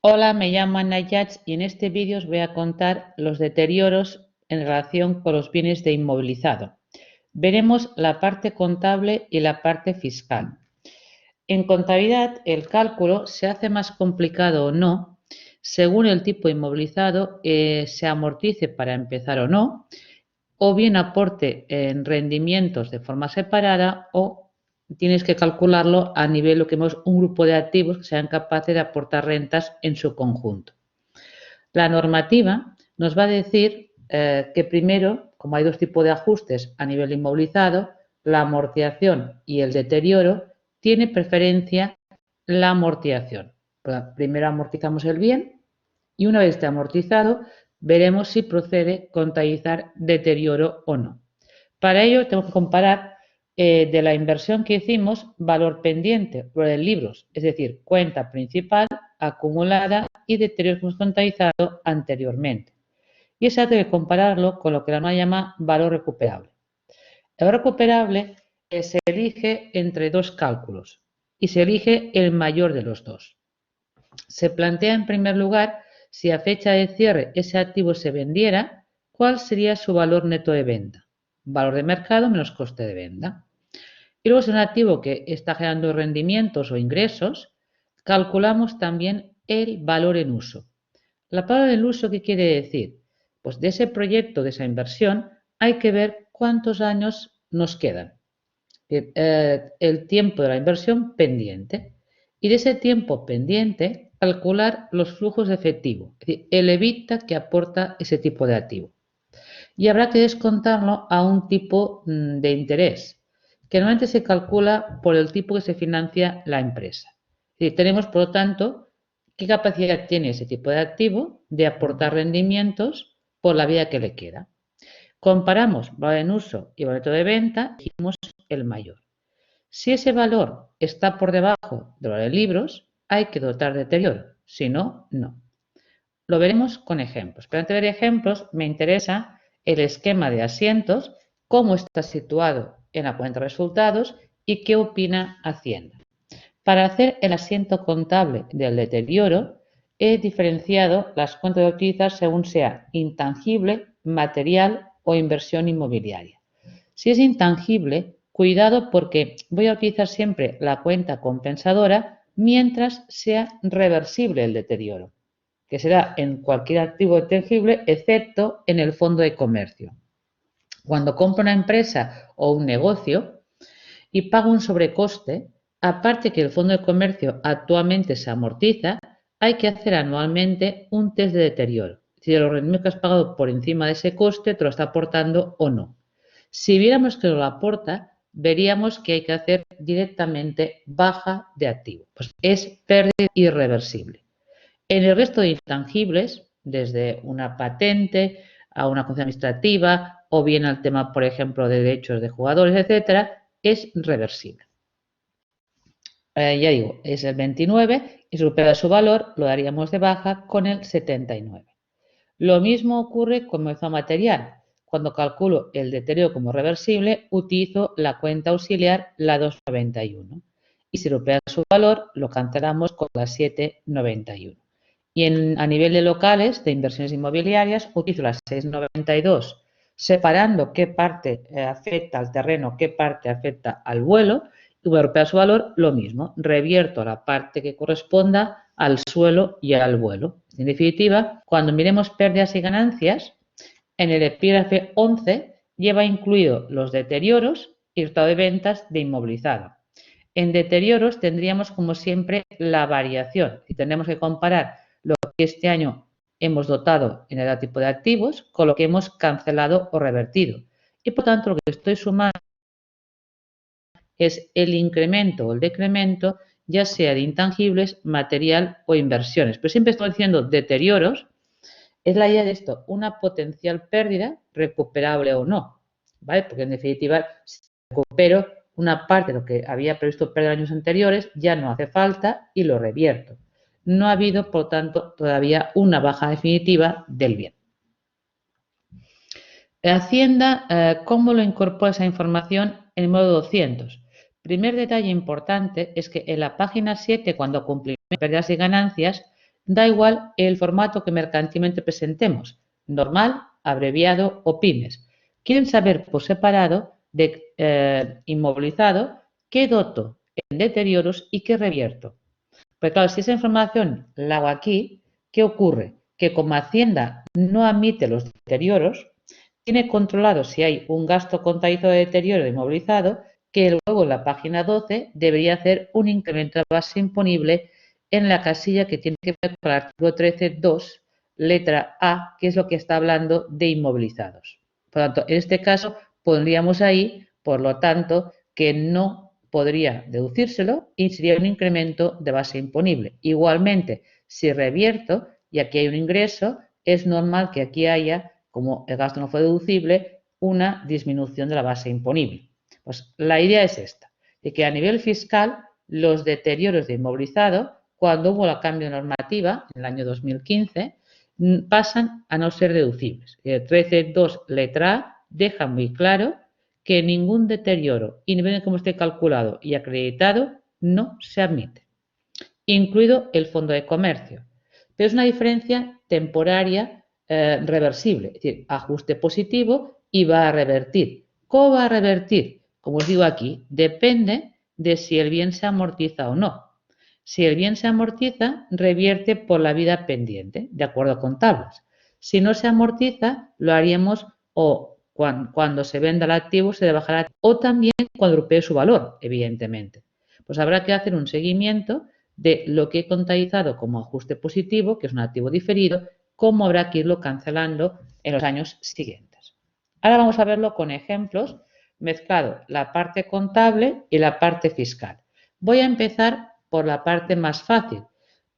Hola, me llamo Ana Yats y en este vídeo os voy a contar los deterioros en relación con los bienes de inmovilizado. Veremos la parte contable y la parte fiscal. En contabilidad, el cálculo se hace más complicado o no según el tipo inmovilizado se amortice para empezar o bien aporte en rendimientos de forma separada o tienes que calcularlo a nivel lo que hemos un grupo de activos que sean capaces de aportar rentas en su conjunto. La normativa nos va a decir que primero, como hay dos tipos de ajustes a nivel inmovilizado, la amortización y el deterioro, tiene preferencia la amortización. Primero amortizamos el bien y una vez esté amortizado, veremos si procede contabilizar deterioro o no. Para ello tengo que comparar de la inversión que hicimos valor pendiente por el libros, es decir, cuenta principal, acumulada y deterioro que hemos contabilizado anteriormente. Y eso hay que compararlo con lo que la norma llama valor recuperable. El valor recuperable se elige entre dos cálculos y se elige el mayor de los dos. Se plantea en primer lugar si a fecha de cierre ese activo se vendiera, ¿cuál sería su valor neto de venta? Valor de mercado menos coste de venta. Y luego, si es un activo que está generando rendimientos o ingresos, calculamos también el valor en uso. La palabra en uso, ¿qué quiere decir? Pues de ese proyecto, de esa inversión, hay que ver cuántos años nos quedan. El tiempo de la inversión pendiente. Y de ese tiempo pendiente, calcular los flujos de efectivo, es decir, el EBITDA que aporta ese tipo de activo. Y habrá que descontarlo a un tipo de interés, que normalmente se calcula por el tipo que se financia la empresa. Es decir, tenemos, por lo tanto, qué capacidad tiene ese tipo de activo de aportar rendimientos por la vía que le queda. Comparamos valor en uso y valor de venta y elegimos el mayor. Si ese valor está por debajo del valor de libros, hay que dotar de deterioro, si no, no. Lo veremos con ejemplos. Pero antes de ver ejemplos, me interesa el esquema de asientos, cómo está situado en la cuenta de resultados y qué opina Hacienda. Para hacer el asiento contable del deterioro, he diferenciado las cuentas de utilizar según sea intangible, material o inversión inmobiliaria. Si es intangible, cuidado porque voy a utilizar siempre la cuenta compensadora mientras sea reversible el deterioro, que será en cualquier activo tangible excepto en el fondo de comercio. Cuando compro una empresa o un negocio y pago un sobrecoste, aparte que el fondo de comercio actualmente se amortiza, hay que hacer anualmente un test de deterioro. Si los rendimientos que has pagado por encima de ese coste te lo está aportando o no. Si viéramos que no lo aporta, veríamos que hay que hacer directamente baja de activo. Pues es pérdida irreversible. En el resto de intangibles, desde una patente a una concesión administrativa o bien al tema, por ejemplo, de derechos de jugadores, etcétera, es reversible. Ya digo, es el 29 y si supera su valor lo daríamos de baja con el 79. Lo mismo ocurre con el material. Cuando calculo el deterioro como reversible, utilizo la cuenta auxiliar, la 291. Y si supera su valor, lo cancelamos con la 791. Y a nivel de locales, de inversiones inmobiliarias, utilizo la 692, separando qué parte afecta al terreno, qué parte afecta al vuelo, y voy a recuperar su valor, lo mismo, revierto la parte que corresponda al suelo y al vuelo. En definitiva, cuando miremos pérdidas y ganancias, en el epígrafe 11 lleva incluido los deterioros y el estado de ventas de inmovilizado. En deterioros tendríamos, como siempre, la variación y tendremos que comparar lo que este año hemos dotado en el tipo de activos con lo que hemos cancelado o revertido. Y por tanto, lo que estoy sumando es el incremento o el decremento, ya sea de intangibles, material o inversiones. Pero siempre estoy diciendo deterioros, es la idea de esto, una potencial pérdida recuperable o no, ¿vale? Porque en definitiva, si recupero una parte de lo que había previsto perder en años anteriores, ya no hace falta y lo revierto. No ha habido, por tanto, todavía una baja definitiva del bien. Hacienda, ¿cómo lo incorpora esa información en el módulo 200? Primer detalle importante es que en la página 7, cuando cumplimos pérdidas y ganancias, da igual el formato que mercantilmente presentemos, normal, abreviado o pymes. Quieren saber por separado de inmovilizado qué doto en deterioros y qué revierto. Pues claro, si esa información la hago aquí, ¿qué ocurre? Que como Hacienda no admite los deterioros, tiene controlado si hay un gasto contabilizado de deterioro de inmovilizado, que luego en la página 12 debería hacer un incremento de base imponible en la casilla que tiene que ver con el artículo 13.2, letra A, que es lo que está hablando de inmovilizados. Por lo tanto, en este caso pondríamos ahí, por lo tanto, que no podría deducírselo y sería un incremento de base imponible. Igualmente, si revierto y aquí hay un ingreso, es normal que aquí haya, como el gasto no fue deducible, una disminución de la base imponible. Pues la idea es esta, de que a nivel fiscal los deterioros de inmovilizado, cuando hubo el cambio de normativa en el año 2015, pasan a no ser deducibles. El 13.2 letra A deja muy claro que ningún deterioro, independientemente de cómo esté calculado y acreditado, no se admite, incluido el fondo de comercio. Pero es una diferencia temporaria reversible, es decir, ajuste positivo y va a revertir. ¿Cómo va a revertir? Como os digo aquí, depende de si el bien se amortiza o no. Si el bien se amortiza, revierte por la vida pendiente, de acuerdo con tablas. Si no se amortiza, lo haríamos o cuando se venda el activo se bajará o también cuando recupere su valor, evidentemente. Pues habrá que hacer un seguimiento de lo que he contabilizado como ajuste positivo, que es un activo diferido, cómo habrá que irlo cancelando en los años siguientes. Ahora vamos a verlo con ejemplos, mezclado la parte contable y la parte fiscal. Voy a empezar por la parte más fácil,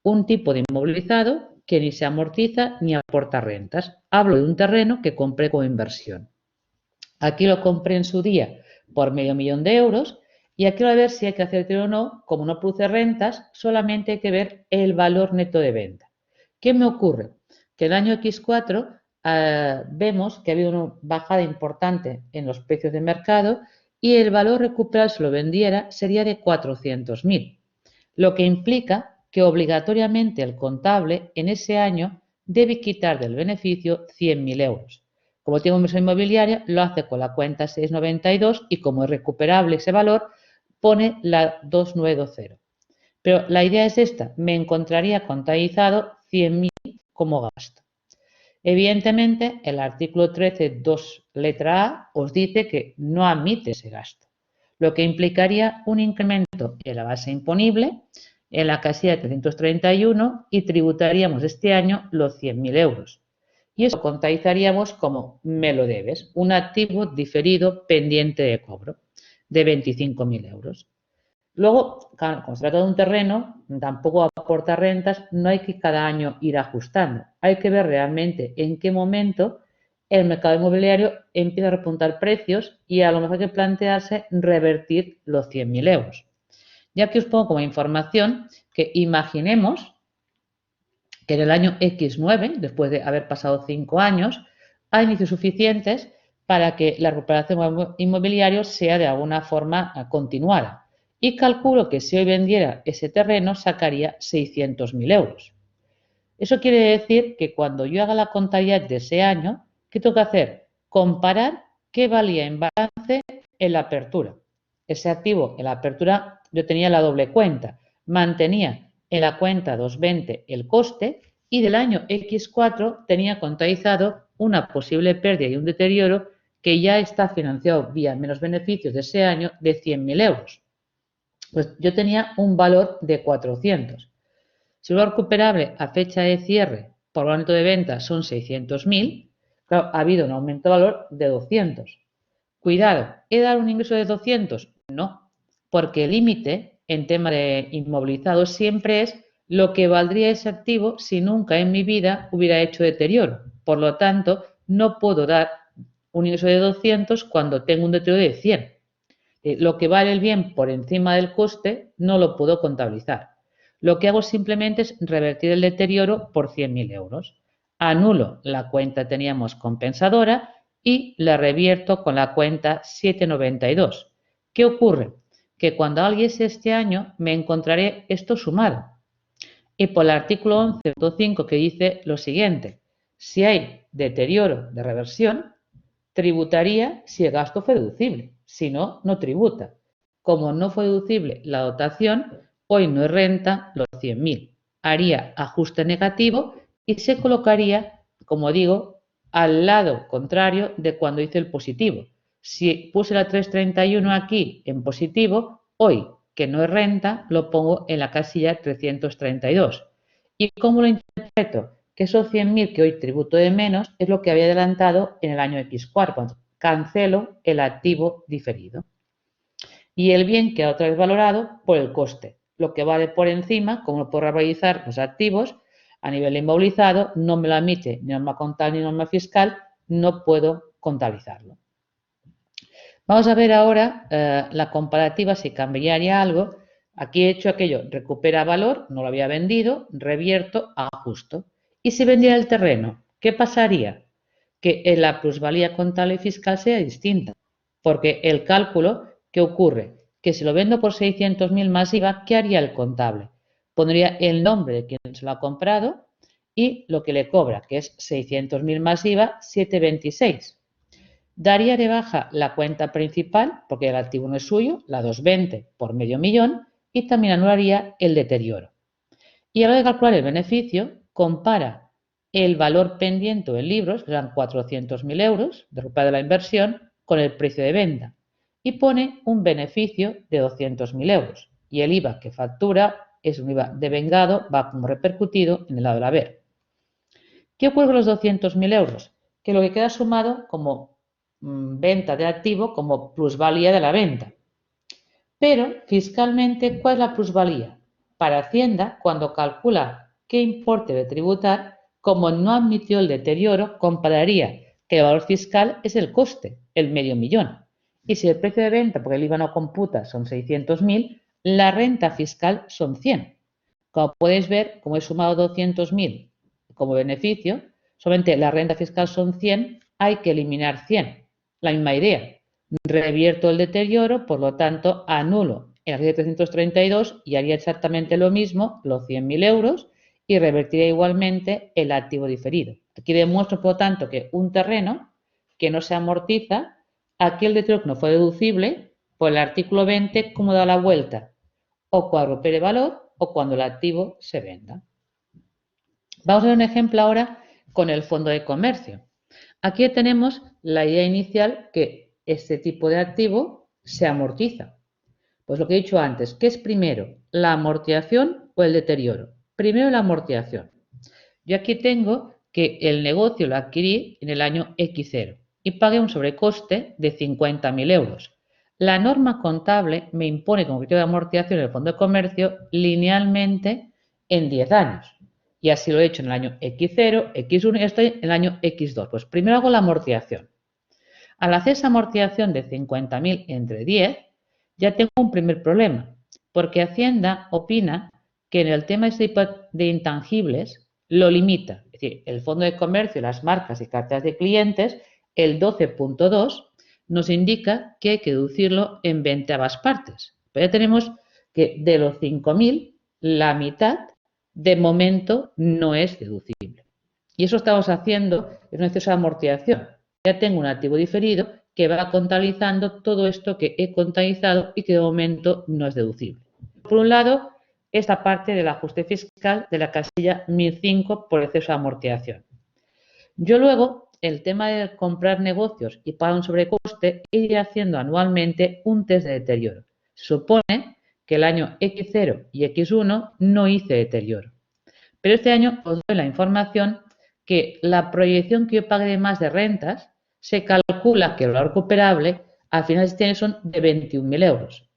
un tipo de inmovilizado que ni se amortiza ni aporta rentas. Hablo de un terreno que compré como inversión. Aquí lo compré en su día por €500.000 y aquí voy a ver si hay que hacer o no. Como no produce rentas, solamente hay que ver el valor neto de venta. ¿Qué me ocurre? Que el año X4 vemos que ha habido una bajada importante en los precios de mercado y el valor recuperado si lo vendiera sería de 400.000, lo que implica que obligatoriamente el contable en ese año debe quitar del beneficio 100.000 euros. Como tengo inversión inmobiliaria, lo hace con la cuenta 692 y como es recuperable ese valor, pone la 2920. Pero la idea es esta, me encontraría contabilizado 100.000 como gasto. Evidentemente, el artículo 13.2 letra A os dice que no admite ese gasto, lo que implicaría un incremento en la base imponible en la casilla de 331 y tributaríamos este año los 100.000 euros. Y eso contabilizaríamos como me lo debes, un activo diferido pendiente de cobro de 25.000 euros. Luego, como se trata de un terreno, tampoco aporta rentas, no hay que cada año ir ajustando. Hay que ver realmente en qué momento el mercado inmobiliario empieza a repuntar precios y a lo mejor hay que plantearse revertir los 100.000 euros. Ya que os pongo como información que imaginemos que en el año X9, después de haber pasado 5 años, hay indicios suficientes para que la recuperación inmobiliaria sea de alguna forma continuada. Y calculo que si hoy vendiera ese terreno sacaría 600.000 euros. Eso quiere decir que cuando yo haga la contabilidad de ese año, ¿qué tengo que hacer? Comparar qué valía en balance en la apertura. Ese activo en la apertura yo tenía la doble cuenta, mantenía en la cuenta 220 el coste y del año X4 tenía contabilizado una posible pérdida y un deterioro que ya está financiado vía menos beneficios de ese año de 100.000 euros. Pues yo tenía un valor de 400. Si lo recuperable a fecha de cierre por valor neto de venta son 600.000, claro, ha habido un aumento de valor de 200. Cuidado, ¿he dado un ingreso de 200? No, porque el límite en tema de inmovilizados siempre es lo que valdría ese activo si nunca en mi vida hubiera hecho deterioro. Por lo tanto, no puedo dar un ingreso de 200 cuando tengo un deterioro de 100. Lo que vale el bien por encima del coste no lo puedo contabilizar. Lo que hago simplemente es revertir el deterioro por 100.000 euros. Anulo la cuenta que teníamos compensadora y la revierto con la cuenta 792. ¿Qué ocurre? Que cuando alguien este año me encontraré esto sumado. y por el artículo 11.5 que dice lo siguiente: si hay deterioro de reversión, tributaría si el gasto fue deducible, si no, no tributa. Como no fue deducible la dotación, hoy no es renta los 100.000. Haría ajuste negativo y se colocaría, como digo, al lado contrario de cuando hice el positivo. Si puse la 331 aquí en positivo, hoy, que no es renta, lo pongo en la casilla 332. ¿Y cómo lo interpreto? Que esos 100.000 que hoy tributo de menos es lo que había adelantado en el año X4. Cancelo el activo diferido. Y el bien queda otra vez valorado por el coste. Lo que vale por encima, como no puedo realizar los activos a nivel inmovilizado, no me lo admite ni norma contable ni norma fiscal, no puedo contabilizarlo. Vamos a ver ahora la comparativa, si cambiaría algo. Aquí he hecho aquello, recupera valor, no lo había vendido, revierto, ajusto. ¿Y si vendiera el terreno? ¿Qué pasaría? Que la plusvalía contable y fiscal sea distinta, porque el cálculo, ¿qué ocurre? Que si lo vendo por 600.000 más IVA, ¿qué haría el contable? Pondría el nombre de quien se lo ha comprado y lo que le cobra, que es 600.000 más IVA, 726. Daría de baja la cuenta principal, porque el activo no es suyo, la 220 por medio millón, y también anularía el deterioro. Y a la hora de calcular el beneficio, compara el valor pendiente en libros, que eran 400.000 euros de recuperación de la inversión, con el precio de venta y pone un beneficio de 200.000 euros. Y el IVA que factura es un IVA devengado, va como repercutido en el lado del haber. ¿Qué ocurre con los 200.000 euros? Que lo que queda sumado como venta de activo, como plusvalía de la venta. Pero fiscalmente, ¿cuál es la plusvalía? Para Hacienda, cuando calcula qué importe de tributar, como no admitió el deterioro, compararía que el valor fiscal es el coste, el medio millón. Y si el precio de venta, porque el IVA no computa, son 600.000, la renta fiscal son 100. Como podéis ver, como he sumado 200.000 como beneficio, solamente la renta fiscal son 100, hay que eliminar 100. La misma idea. Revierto el deterioro, por lo tanto, anulo el artículo 332 y haría exactamente lo mismo, los 100.000 euros, y revertiría igualmente el activo diferido. Aquí demuestro, por lo tanto, que un terreno que no se amortiza, aquí el deterioro no fue deducible, por el artículo 20, ¿cómo da la vuelta? O cuando recupere valor o cuando el activo se venda. Vamos a ver un ejemplo ahora con el fondo de comercio. Aquí tenemos la idea inicial que este tipo de activo se amortiza. Pues lo que he dicho antes, ¿qué es primero? ¿La amortización o el deterioro? Primero la amortización. Yo aquí tengo que el negocio lo adquirí en el año X0 y pagué un sobrecoste de 50.000 euros. La norma contable me impone como criterio de amortización en el fondo de comercio linealmente en 10 años. Y así lo he hecho en el año X0, X1 y estoy en el año X2. Pues primero hago la amortización. Al hacer esa amortización de 50.000 entre 10, ya tengo un primer problema, porque Hacienda opina que en el tema de intangibles lo limita. Es decir, el fondo de comercio, las marcas y carteras de clientes, el 12.2 nos indica que hay que deducirlo en 20 partes. Pero ya tenemos que de los 5.000, la mitad de momento no es deducible. Y eso estamos haciendo, es una exceso de amortización. Ya tengo un activo diferido que va contabilizando todo esto que he contabilizado y que de momento no es deducible. Por un lado, esta parte del ajuste fiscal de la casilla 1005 por exceso de amortización. Yo luego, el tema de comprar negocios y pagar un sobrecoste, iré haciendo anualmente un test de deterioro. Se supone que el año X0 y X1 no hice deterioro. Pero este año os doy la información que la proyección que yo pague de más de rentas se calcula que el valor recuperable al final de este año son de 21.000 euros.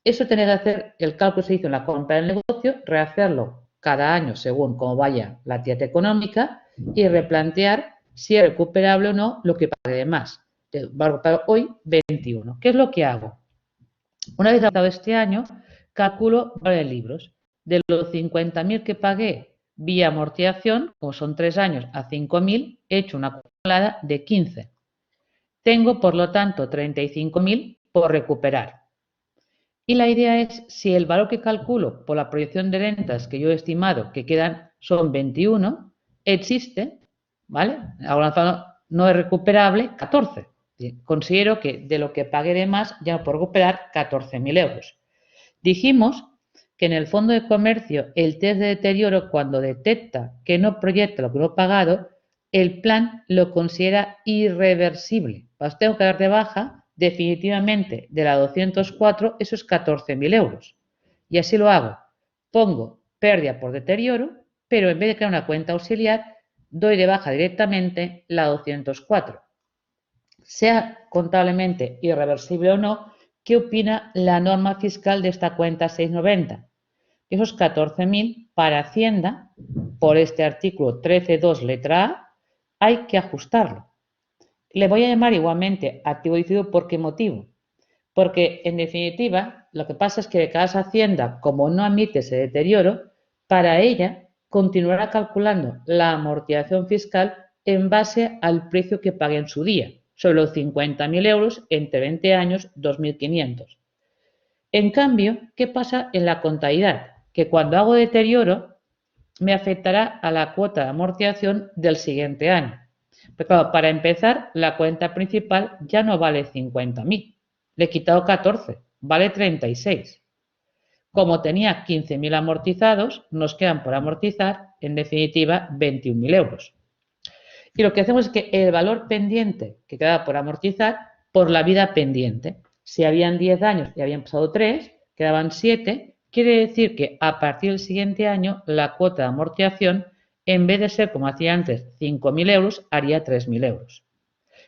Eso tiene que hacer, el cálculo se hizo en la compra del negocio, rehacerlo cada año según cómo vaya la actividad económica y replantear si es recuperable o no lo que pague de más. Va a recuperar hoy 21. ¿Qué es lo que hago? Una vez adaptado este año, calculo valor de libros. De los 50.000 que pagué vía amortización, como son 3 años a 5.000, he hecho una acumulada de 15. Tengo, por lo tanto, 35.000 por recuperar. Y la idea es, si el valor que calculo por la proyección de rentas que yo he estimado que quedan son 21, existe, ¿vale? Ahora no es recuperable 14. Considero que de lo que pagué de más ya no puedo recuperar 14.000 euros. Dijimos que en el fondo de comercio el test de deterioro, cuando detecta que no proyecta lo que no he pagado, el plan lo considera irreversible. Pues tengo que dar de baja definitivamente de la 204 esos 14.000 euros. Y así lo hago. Pongo pérdida por deterioro, pero en vez de crear una cuenta auxiliar, doy de baja directamente la 204. Sea contablemente irreversible o no, ¿qué opina la norma fiscal de esta cuenta 690? Esos 14.000 para Hacienda, por este artículo 13.2 letra A, hay que ajustarlo. Le voy a llamar igualmente activo diferido. ¿Por qué motivo? Porque, en definitiva, lo que pasa es que de cada Hacienda, como no admite ese deterioro, para ella continuará calculando la amortización fiscal en base al precio que pague en su día, sobre los 50.000 euros entre 20 años, 2.500. En cambio, ¿qué pasa en la contabilidad? Que cuando hago deterioro, me afectará a la cuota de amortización del siguiente año. Pero claro, para empezar, la cuenta principal ya no vale 50.000. Le he quitado 14, vale 36. Como tenía 15.000 amortizados, nos quedan por amortizar, en definitiva, 21.000 euros. Y lo que hacemos es que el valor pendiente que queda por amortizar, por la vida pendiente. Si habían 10 años y habían pasado 3, quedaban 7, quiere decir que a partir del siguiente año la cuota de amortización, en vez de ser como hacía antes 5.000 euros, haría 3.000 euros.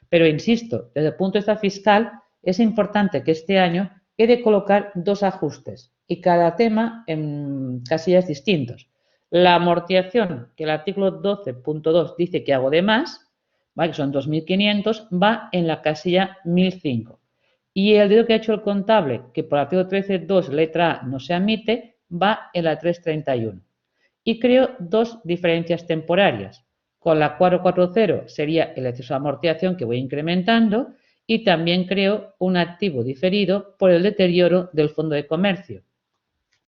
Pero insisto, desde el punto de vista fiscal, es importante que este año he de colocar dos ajustes y cada tema en casillas distintos. La amortización, que el artículo 12.2 dice que hago de más, ¿vale? Que son 2.500, va en la casilla 1.005. Y el dedo que ha hecho el contable, que por el artículo 13.2 letra A no se admite, va en la 331. Y creo dos diferencias temporarias. Con la 440 sería el exceso de amortización que voy incrementando y también creo un activo diferido por el deterioro del fondo de comercio,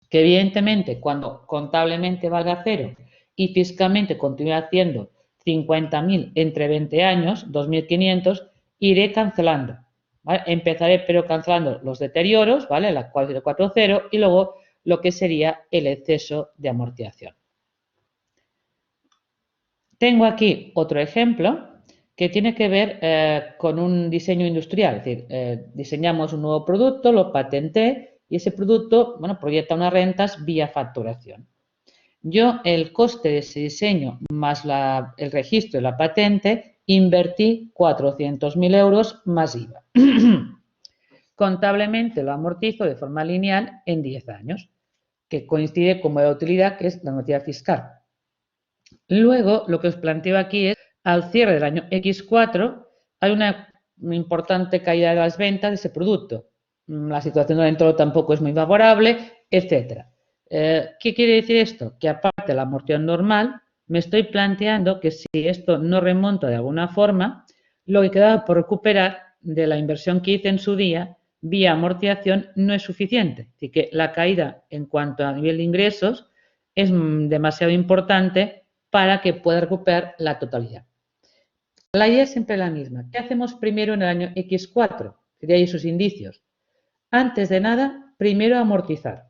que evidentemente cuando contablemente valga cero y fiscalmente continúe haciendo 50.000 entre 20 años, 2.500, iré cancelando. ¿Vale? Empezaré pero cancelando los deterioros, ¿vale? La 440 y luego lo que sería el exceso de amortización. Tengo aquí otro ejemplo que tiene que ver con un diseño industrial, es decir, diseñamos un nuevo producto, lo patenté y ese producto, bueno, proyecta unas rentas vía facturación. Yo el coste de ese diseño más el registro de la patente invertí 400.000 euros más IVA. Contablemente lo amortizo de forma lineal en 10 años, que coincide con la utilidad que es la noticias fiscal. Luego, lo que os planteo aquí es, al cierre del año X4, hay una importante caída de las ventas de ese producto. La situación del entorno tampoco es muy favorable, etc. ¿Qué quiere decir esto? Que aparte de la amortización normal, me estoy planteando que si esto no remonta de alguna forma, lo que queda por recuperar de la inversión que hice en su día vía amortización no es suficiente. Así que la caída en cuanto a nivel de ingresos es demasiado importante para que pueda recuperar la totalidad. La idea es siempre la misma. ¿Qué hacemos primero en el año X4? Sería ahí sus indicios. Antes de nada, primero amortizar.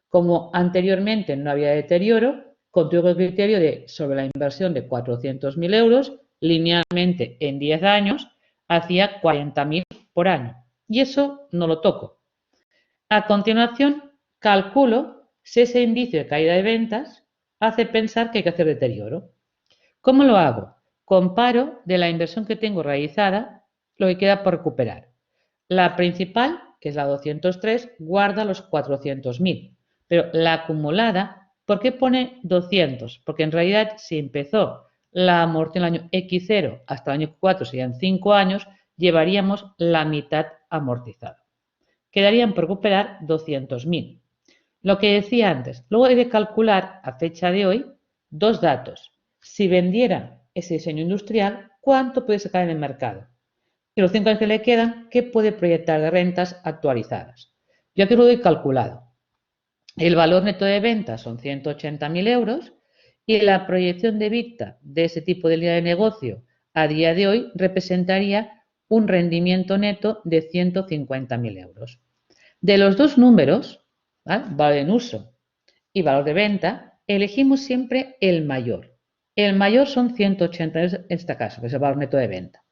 Como anteriormente no había deterioro, continúo el criterio de sobre la inversión de 400.000 euros, linealmente en 10 años, hacía 40.000 por año. Y eso no lo toco. A continuación, calculo si ese indicio de caída de ventas hace pensar que hay que hacer deterioro. ¿Cómo lo hago? Comparo de la inversión que tengo realizada lo que queda por recuperar. La principal, que es la 203, guarda los 400.000, pero la acumulada, ¿por qué pone 200? Porque en realidad si empezó la amortización en el año X0 hasta el año 4, serían 5 años, llevaríamos la mitad amortizada. Quedarían por recuperar 200.000. Lo que decía antes, luego he de calcular a fecha de hoy dos datos. Si vendiera ese diseño industrial, ¿cuánto puede sacar en el mercado? Y los 5 años que le quedan, ¿qué puede proyectar de rentas actualizadas? Yo aquí lo doy calculado. El valor neto de venta son 180.000 euros y la proyección de EBITDA de ese tipo de línea de negocio a día de hoy representaría un rendimiento neto de 150.000 euros. De los dos números, ¿vale?, valor en uso y valor de venta, elegimos siempre el mayor. El mayor son 180 en este caso, que es el valor neto de venta.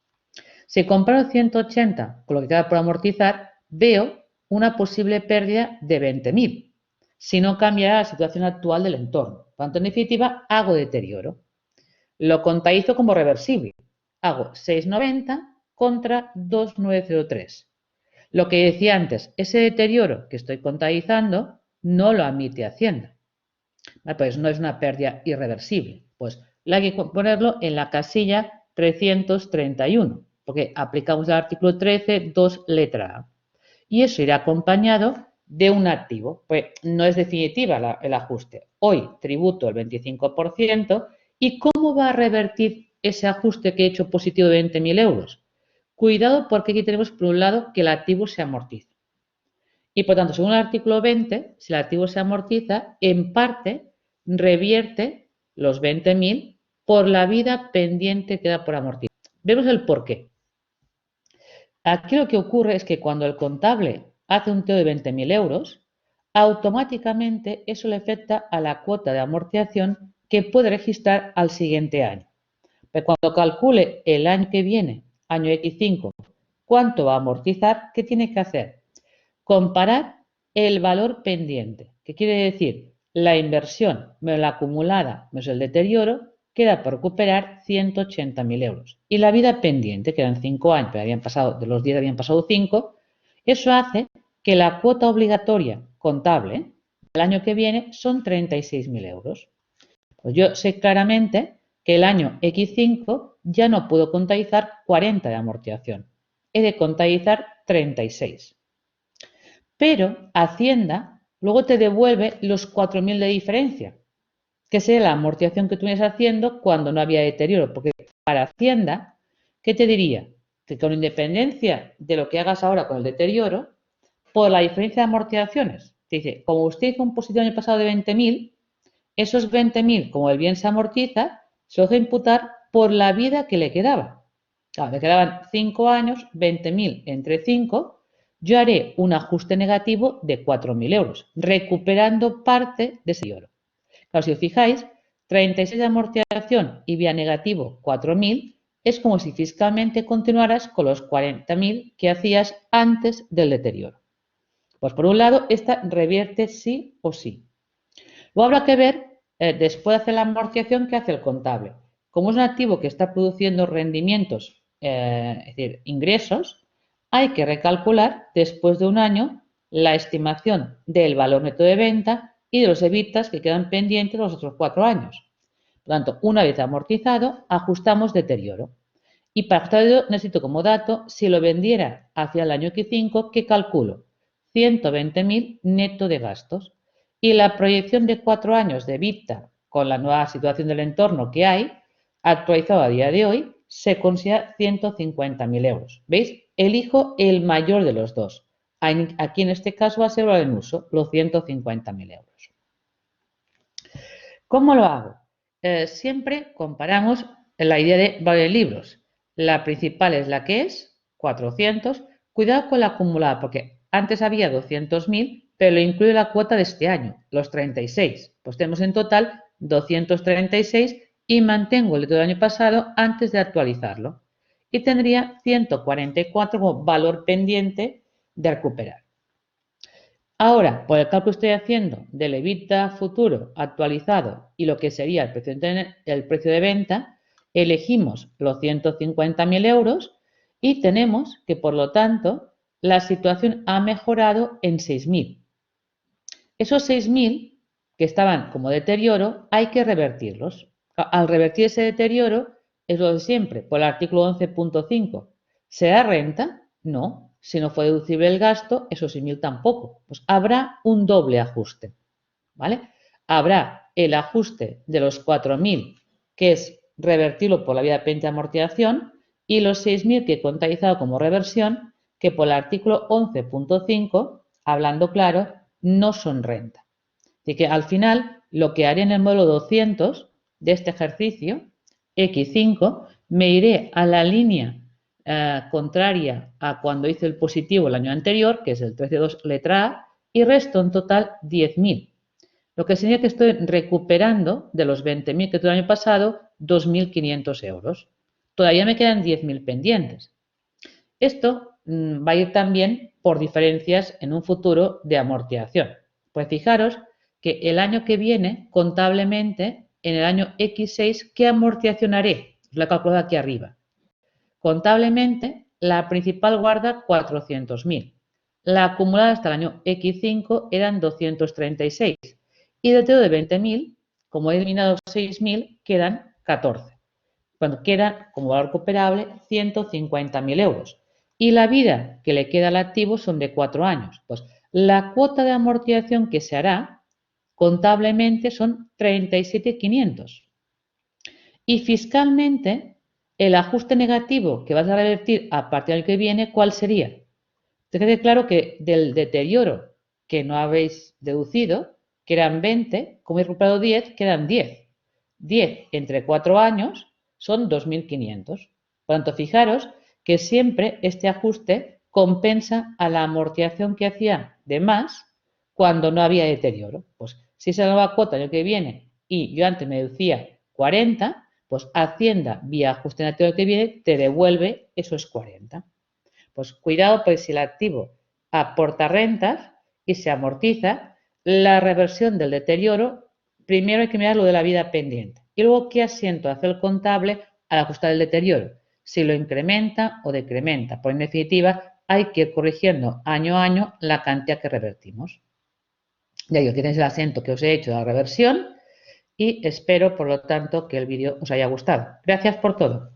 Si comparo 180 con lo que queda por amortizar, veo una posible pérdida de 20.000. Si no cambiará la situación actual del entorno. Por tanto, en definitiva, hago deterioro. Lo contabilizo como reversible. Hago 6,90 contra 2,903. Lo que decía antes, ese deterioro que estoy contabilizando no lo admite Hacienda. Pues no es una pérdida irreversible. Pues hay que ponerlo en la casilla 331, porque aplicamos el artículo 13, 2, letra A. Y eso irá acompañado de un activo. Pues no es definitiva el ajuste. Hoy tributo el 25%. ¿Y cómo va a revertir ese ajuste que he hecho positivo de 20.000 euros? Cuidado, porque aquí tenemos por un lado que el activo se amortiza. Y por tanto, según el artículo 20, si el activo se amortiza, en parte revierte los 20.000 por la vida pendiente que queda por amortizar. Vemos el porqué. Aquí lo que ocurre es que cuando el contable hace un TEO de 20.000 euros, automáticamente eso le afecta a la cuota de amortización que puede registrar al siguiente año. Pero cuando calcule el año que viene, año X5, cuánto va a amortizar, ¿qué tiene que hacer? Comparar el valor pendiente, que quiere decir la inversión menos la acumulada menos el deterioro, queda por recuperar 180.000 euros. Y la vida pendiente, que eran 5 años, pero habían pasado, de los 10 habían pasado 5, eso hace que la cuota obligatoria contable el año que viene son 36.000 euros. Pues yo sé claramente que el año X5 ya no puedo contabilizar 40 de amortización, he de contabilizar 36. Pero Hacienda luego te devuelve los 4.000 de diferencia, que sería la amortización que tú vienes haciendo cuando no había deterioro. Porque para Hacienda, ¿qué te diría? Que con independencia de lo que hagas ahora con el deterioro, por la diferencia de amortizaciones, te dice, como usted hizo un positivo el año pasado de 20.000, esos 20.000, como el bien se amortiza, se los va a imputar por la vida que le quedaba. Claro, me quedaban 5 años, 20.000 entre 5, yo haré un ajuste negativo de 4.000 euros, recuperando parte de ese oro. Claro, si os fijáis, 36 de amortización y vía negativo 4.000 es como si fiscalmente continuaras con los 40.000 que hacías antes del deterioro. Pues por un lado, esta revierte sí o sí. Luego habrá que ver, después de hacer la amortización, qué hace el contable. Como es un activo que está produciendo rendimientos, es decir, ingresos, hay que recalcular después de un año la estimación del valor neto de venta y de los EBITDAs que quedan pendientes los otros 4 años. Por lo tanto, una vez amortizado, ajustamos deterioro. Y para ajustar necesito como dato, si lo vendiera hacia el año Q5, ¿qué calculo? 120.000 neto de gastos. Y la proyección de 4 años de EBITDA con la nueva situación del entorno que hay, actualizado a día de hoy, se considera 150.000 euros. ¿Veis? Elijo el mayor de los dos. Aquí en este caso va a ser el en uso, los 150.000 euros. ¿Cómo lo hago? Siempre comparamos la idea de varios libros. La principal es la que es, 400. Cuidado con la acumulada, porque antes había 200.000, pero lo incluye la cuota de este año, los 36. Pues tenemos en total 236 y mantengo el de todo el año pasado antes de actualizarlo. Y tendría 144 como valor pendiente de recuperar. Ahora, por el cálculo que estoy haciendo del EBITDA futuro actualizado y lo que sería el precio de venta, elegimos los 150.000 euros y tenemos que, por lo tanto, la situación ha mejorado en 6.000. Esos 6.000 que estaban como deterioro hay que revertirlos. Al revertir ese deterioro, es lo de siempre, por el artículo 11.5. ¿Será renta? No. Si no fue deducible el gasto, esos 6.000 tampoco. Pues habrá un doble ajuste, ¿vale? Habrá el ajuste de los 4.000, que es revertirlo por la vía pendiente de amortización, y los 6.000 que he contabilizado como reversión, que por el artículo 11.5 hablando claro, no son renta. Así que al final, lo que haré en el módulo 200 de este ejercicio, X5, me iré a la línea contraria a cuando hice el positivo el año anterior, que es el 13.2 letra A, y resto en total 10.000. Lo que significa que estoy recuperando de los 20.000 que tuve el año pasado, 2.500 euros. Todavía me quedan 10.000 pendientes. Esto va a ir también por diferencias en un futuro de amortización. Pues fijaros que el año que viene, contablemente, en el año X6, ¿qué amortización haré? Os lo he calculado aquí arriba. Contablemente, la principal guarda 400.000. La acumulada hasta el año X5 eran 236. Y del todo de 20.000, como he eliminado 6.000, quedan 14. Cuando queda como valor recuperable 150.000 euros. Y la vida que le queda al activo son de 4 años. Pues la cuota de amortización que se hará contablemente son 37.500. Y fiscalmente, el ajuste negativo que vas a revertir a partir del que viene, ¿cuál sería? Te quede claro que del deterioro que no habéis deducido, que eran 20, como he recuperado 10, quedan 10. 10 entre 4 años son 2.500. Por lo tanto, fijaros que siempre este ajuste compensa a la amortización que hacía de más cuando no había deterioro. Pues si esa nueva cuota el año que viene y yo antes me deducía 40, pues Hacienda, vía ajuste negativo el que viene, te devuelve esos 40. Pues cuidado, pues si el activo aporta rentas y se amortiza, la reversión del deterioro, primero hay que mirar lo de la vida pendiente y luego qué asiento hace el contable al ajustar el deterioro, si lo incrementa o decrementa. Pues en definitiva hay que ir corrigiendo año a año la cantidad que revertimos. Ya digo, aquí tenéis el asiento que os he hecho de la reversión y espero, por lo tanto, que el vídeo os haya gustado. Gracias por todo.